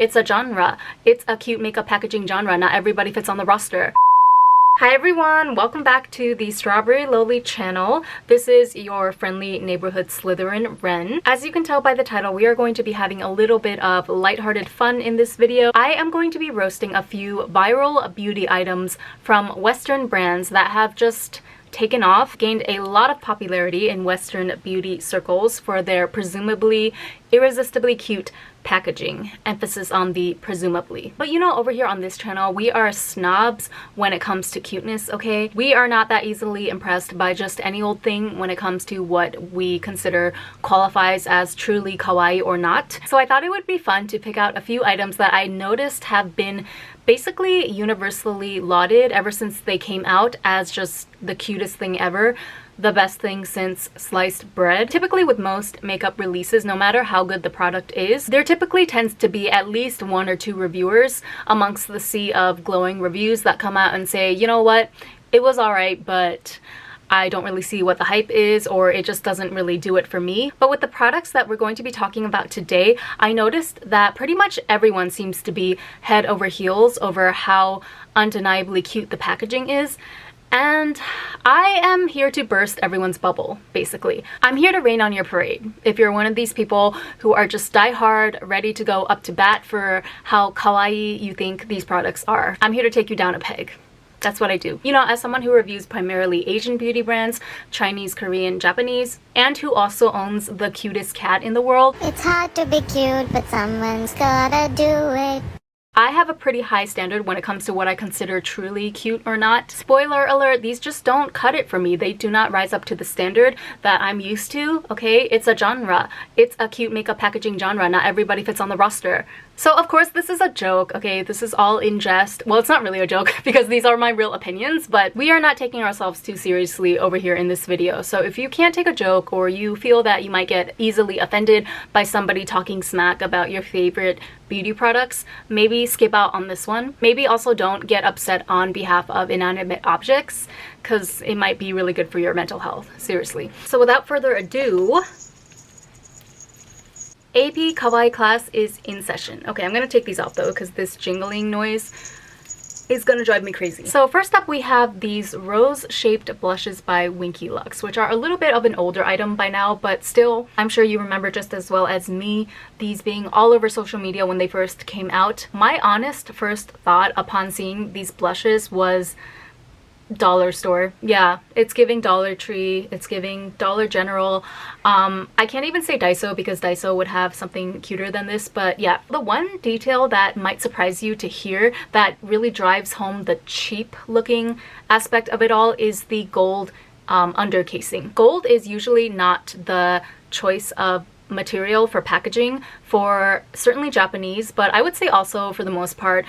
It's a genre. It's a cute makeup packaging genre. Not everybody fits on the roster. Hi everyone, welcome back to the Strawberry Loli channel. This is your friendly neighborhood Slytherin Ren. As you can tell by the title, we are going to be having a little bit of lighthearted fun in this video. I am going to be roasting a few viral beauty items from Western brands that have just taken off, gained a lot of popularity in Western beauty circles for their presumably irresistibly cute packaging. Emphasis on the presumably. But you know, over here on this channel, we are snobs when it comes to cuteness, okay? We are not that easily impressed by just any old thing when it comes to what we consider qualifies as truly kawaii or not. So I thought it would be fun to pick out a few items that I noticed have been basically universally lauded ever since they came out as just the cutest thing ever. The best thing since sliced bread. Typically with most makeup releases, no matter how good the product is, there typically tends to be at least one or two reviewers amongst the sea of glowing reviews that come out and say, you know what, it was alright, but I don't really see what the hype is, or it just doesn't really do it for me. But with the products that we're going to be talking about today, I noticed that pretty much everyone seems to be head over heels over how undeniably cute the packaging is. And I am here to burst everyone's bubble, basically. I'm here to rain on your parade. If you're one of these people who are just die hard, ready to go up to bat for how kawaii you think these products are, I'm here to take you down a peg. That's what I do. You know, as someone who reviews primarily Asian beauty brands, Chinese, Korean, Japanese, and who also owns the cutest cat in the world. It's hard to be cute, but someone's gotta do it. I have a pretty high standard when it comes to what I consider truly cute or not. Spoiler alert, these just don't cut it for me. They do not rise up to the standard that I'm used to, okay? It's a genre. It's a cute makeup packaging genre. Not everybody fits on the roster. So of course this is a joke, okay? This is all in jest. Well, it's not really a joke because these are my real opinions, but we are not taking ourselves too seriously over here in this video. So if you can't take a joke, or you feel that you might get easily offended by somebody talking smack about your favorite beauty products, maybe skip out on this one. Maybe also don't get upset on behalf of inanimate objects, because it might be really good for your mental health, seriously. So without further ado, AP Kawaii class is in session. Okay, I'm gonna take these off though, because this jingling noise is gonna drive me crazy. So first up, we have these rose-shaped blushes by Winky Lux, which are a little bit of an older item by now, but still, I'm sure you remember just as well as me these being all over social media when they first came out. My honest first thought upon seeing these blushes was dollar store. Yeah, it's giving Dollar Tree, it's giving Dollar General. I can't even say Daiso because Daiso would have something cuter than this, but yeah. The one detail that might surprise you to hear that really drives home the cheap looking aspect of it all is the gold under casing. Gold is usually not the choice of material for packaging for certainly Japanese, but I would say also for the most part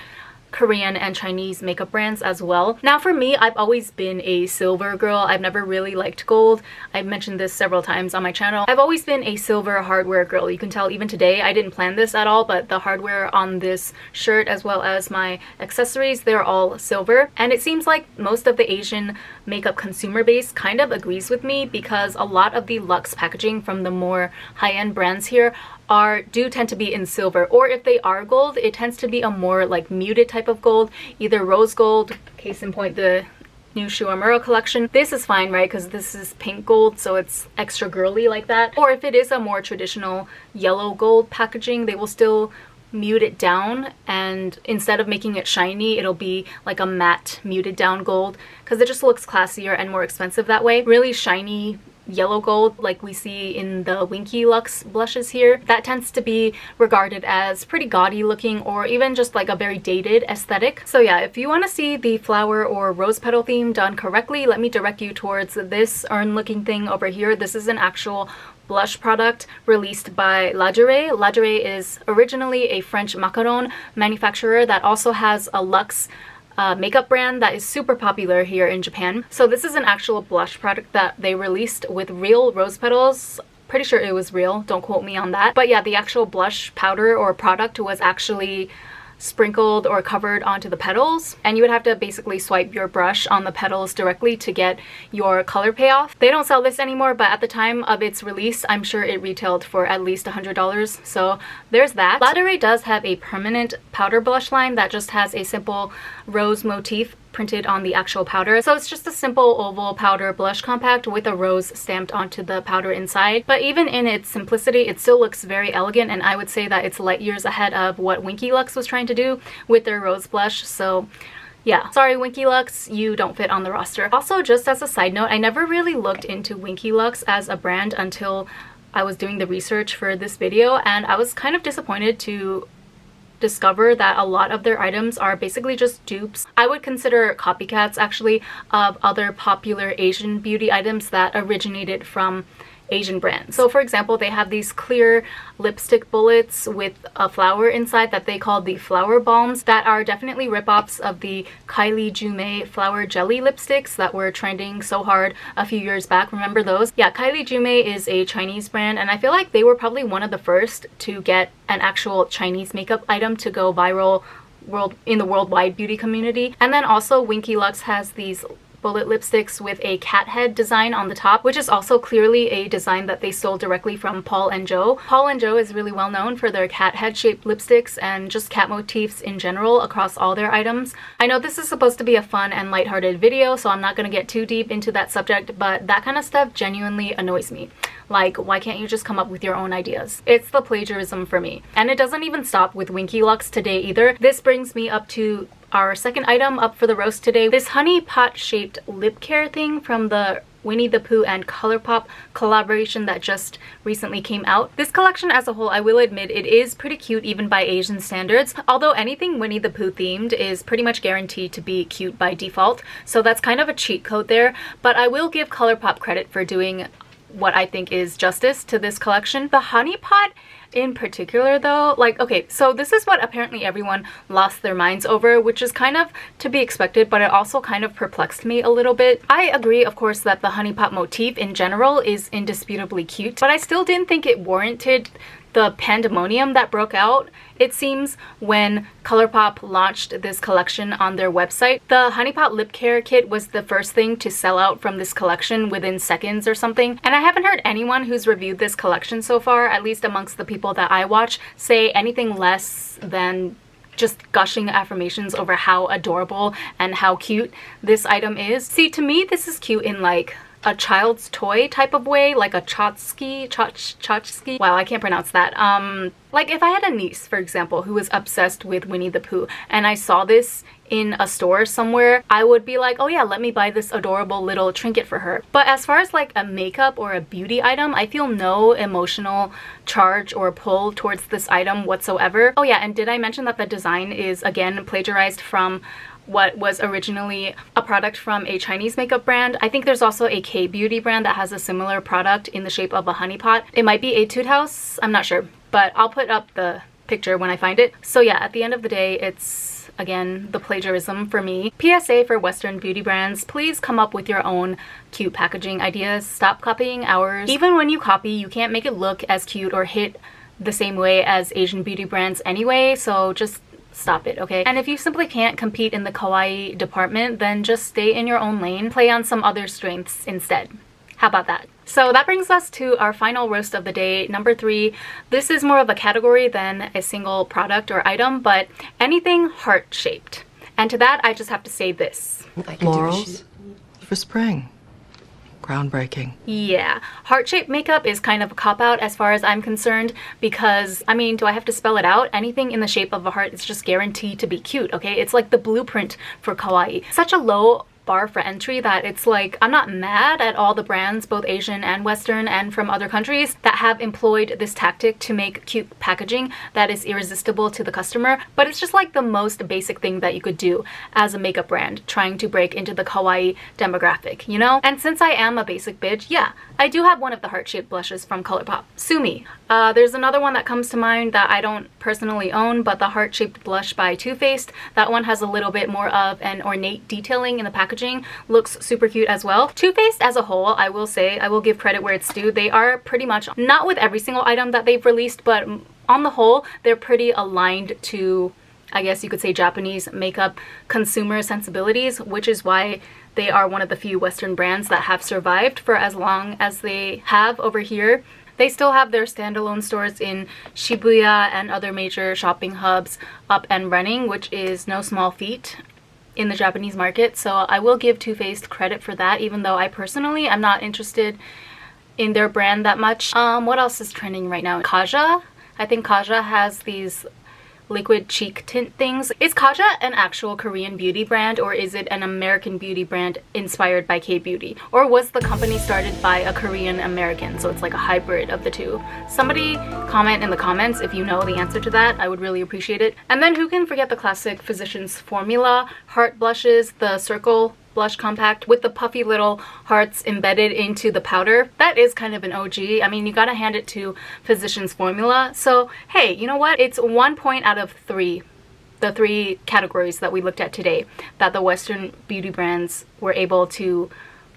Korean and Chinese makeup brands as well. Now for me, I've always been a silver girl. I've never really liked gold. I've mentioned this several times on my channel. I've always been a silver hardware girl. You can tell even today, I didn't plan this at all, but the hardware on this shirt as well as my accessories, they're all silver. And it seems like most of the Asian makeup consumer base kind of agrees with me, because a lot of the luxe packaging from the more high-end brands here do tend to be in silver, or if they are gold, it tends to be a more like muted type of gold, either rose gold, case in point the new Shuamura collection. This is fine, right, because this is pink gold, so it's extra girly like that. Or if it is a more traditional yellow gold packaging, they will still mute it down, and instead of making it shiny, it'll be like a matte muted down gold, because it just looks classier and more expensive that way. Really shiny yellow gold like we see in the Winky Lux blushes here, that tends to be regarded as pretty gaudy looking, or even just like a very dated aesthetic. So yeah, if you want to see the flower or rose petal theme done correctly, let me direct you towards this urn looking thing over here. This is an actual blush product released by Lingerie. Lingerie is originally a French macaron manufacturer that also has a luxe makeup brand that is super popular here in Japan. So this is an actual blush product that they released with real rose petals. Pretty sure it was real, don't quote me on that. But yeah, the actual blush powder or product was actually sprinkled or covered onto the petals, and you would have to basically swipe your brush on the petals directly to get your color payoff. They don't sell this anymore, but at the time of its release, I'm sure it retailed for at least $100, so there's that. Lingerie does have a permanent powder blush line that just has a simple rose motif printed on the actual powder. So it's just a simple oval powder blush compact with a rose stamped onto the powder inside. But even in its simplicity, it still looks very elegant, and I would say that it's light years ahead of what Winky Lux was trying to do with their rose blush. So yeah, sorry Winky Lux, you don't fit on the roster. Also, just as a side note, I never really looked into Winky Lux as a brand until I was doing the research for this video, and I was kind of disappointed to discover that a lot of their items are basically just dupes. I would consider copycats actually of other popular Asian beauty items that originated from Asian brands. So for example, they have these clear lipstick bullets with a flower inside that they call the flower balms that are definitely ripoffs of the Kylie Jume flower jelly lipsticks that were trending so hard a few years back. Remember those? Yeah, Kylie Jume is a Chinese brand, and I feel like they were probably one of the first to get an actual Chinese makeup item to go viral in the worldwide beauty community. And then also Winky Lux has these bullet lipsticks with a cat head design on the top, which is also clearly a design that they stole directly from Paul and Joe. Paul and Joe is really well known for their cat head shaped lipsticks and just cat motifs in general across all their items. I know this is supposed to be a fun and lighthearted video, so I'm not going to get too deep into that subject, but that kind of stuff genuinely annoys me. Like, why can't you just come up with your own ideas? It's the plagiarism for me. And it doesn't even stop with Winky Lux today either. This brings me up to our second item up for the roast today. This Honeypot shaped lip care thing from the Winnie the Pooh and Colourpop collaboration that just recently came out. This collection as a whole, I will admit, it is pretty cute even by Asian standards, although anything Winnie the Pooh themed is pretty much guaranteed to be cute by default, so that's kind of a cheat code there. But I will give Colourpop credit for doing what I think is justice to this collection. The Honeypot in particular though, like, okay, so this is what apparently everyone lost their minds over, which is kind of to be expected, but it also kind of perplexed me a little bit. I agree, of course, that the Honeypot motif in general is indisputably cute, but I still didn't think it warranted the pandemonium that broke out, it seems, when Colourpop launched this collection on their website. The Honeypot lip care kit was the first thing to sell out from this collection within seconds or something, and I haven't heard anyone who's reviewed this collection so far, at least amongst the people that I watch, say anything less than just gushing affirmations over how adorable and how cute this item is. See, to me, this is cute in like a child's toy type of way, like a tchotchke. Wow, I can't pronounce that. Like if I had a niece, for example, who was obsessed with Winnie the Pooh, and I saw this in a store somewhere, I would be like, oh yeah, let me buy this adorable little trinket for her. But as far as like a makeup or a beauty item, I feel no emotional charge or pull towards this item whatsoever. Oh yeah, and did I mention that the design is again plagiarized from what was originally a product from a Chinese makeup brand? I think there's also a K-beauty brand that has a similar product in the shape of a honeypot. It might be Etude House, I'm not sure, but I'll put up the picture when I find it. So yeah, at the end of the day, it's again the plagiarism for me. PSA for Western beauty brands, please come up with your own cute packaging ideas. Stop copying ours. Even when you copy, you can't make it look as cute or hit the same way as Asian beauty brands anyway, so just stop it, okay? And if you simply can't compete in the kawaii department, then just stay in your own lane. Play on some other strengths instead. How about that? So that brings us to our final roast of the day, number 3. This is more of a category than a single product or item, but anything heart-shaped. And to that, I just have to say this. Florals for spring. Groundbreaking. Yeah, heart-shaped makeup is kind of a cop-out as far as I'm concerned, because, I mean, do I have to spell it out? Anything in the shape of a heart is just guaranteed to be cute, okay? It's like the blueprint for kawaii. Such a low bar for entry that it's like, I'm not mad at all the brands, both Asian and Western and from other countries, that have employed this tactic to make cute packaging that is irresistible to the customer, but it's just like the most basic thing that you could do as a makeup brand trying to break into the kawaii demographic, you know? And since I am a basic bitch, yeah, I do have one of the heart-shaped blushes from Colourpop. Sue me. There's another one that comes to mind that I don't personally own, but the heart-shaped blush by Too Faced. That one has a little bit more of an ornate detailing in the packaging. Looks super cute as well. Too Faced as a whole, I will say, I will give credit where it's due. They are pretty much, not with every single item that they've released, but on the whole, they're pretty aligned to I guess you could say, Japanese makeup consumer sensibilities, which is why they are one of the few Western brands that have survived for as long as they have over here. They still have their standalone stores in Shibuya and other major shopping hubs up and running, which is no small feat in the Japanese market. So I will give Too Faced credit for that, even though I personally am not interested in their brand that much. What else is trending right now? Kaja. I think Kaja has these liquid cheek tint things. Is Kaja an actual Korean beauty brand, or is it an American beauty brand inspired by K-beauty? Or was the company started by a Korean American, so it's like a hybrid of the two? Somebody comment in the comments if you know the answer to that. I would really appreciate it. And then who can forget the classic Physicians Formula heart blushes, the circle blush compact with the puffy little hearts embedded into the powder. That is kind of an OG. I mean, you gotta hand it to Physicians Formula. So hey, you know what? It's 1 point out of 3, the 3 categories that we looked at today, that the Western beauty brands were able to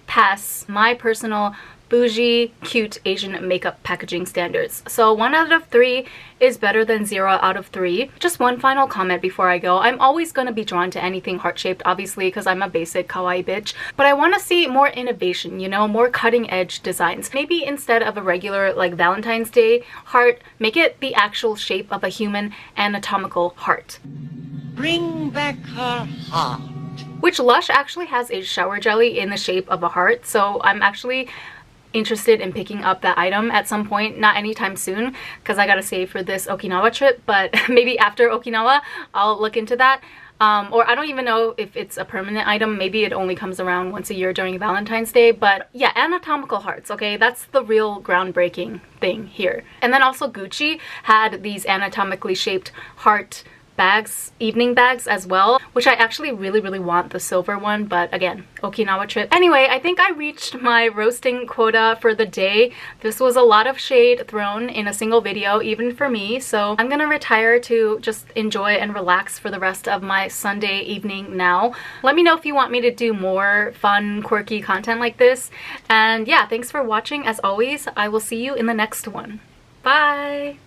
pass my personal bougie, cute Asian makeup packaging standards. So 1 out of 3 is better than 0 out of 3. Just one final comment before I go. I'm always going to be drawn to anything heart-shaped, obviously, because I'm a basic kawaii bitch. But I want to see more innovation, you know, more cutting-edge designs. Maybe instead of a regular, like, Valentine's Day heart, make it the actual shape of a human anatomical heart. Bring back her heart. Which Lush actually has a shower jelly in the shape of a heart, so I'm actually interested in picking up that item at some point, not anytime soon because I gotta save for this Okinawa trip, but maybe after Okinawa I'll look into that. Or I don't even know if it's a permanent item. Maybe it only comes around once a year during Valentine's Day. But yeah, anatomical hearts, okay? That's the real groundbreaking thing here. And then also Gucci had these anatomically shaped heart bags, evening bags as well, which I actually really want the silver one, but again, Okinawa trip. Anyway, I think I reached my roasting quota for the day. This was a lot of shade thrown in a single video, even for me, so I'm gonna retire to just enjoy and relax for the rest of my Sunday evening now. Let me know if you want me to do more fun, quirky content like this, and yeah, thanks for watching. As always, I will see you in the next one. Bye!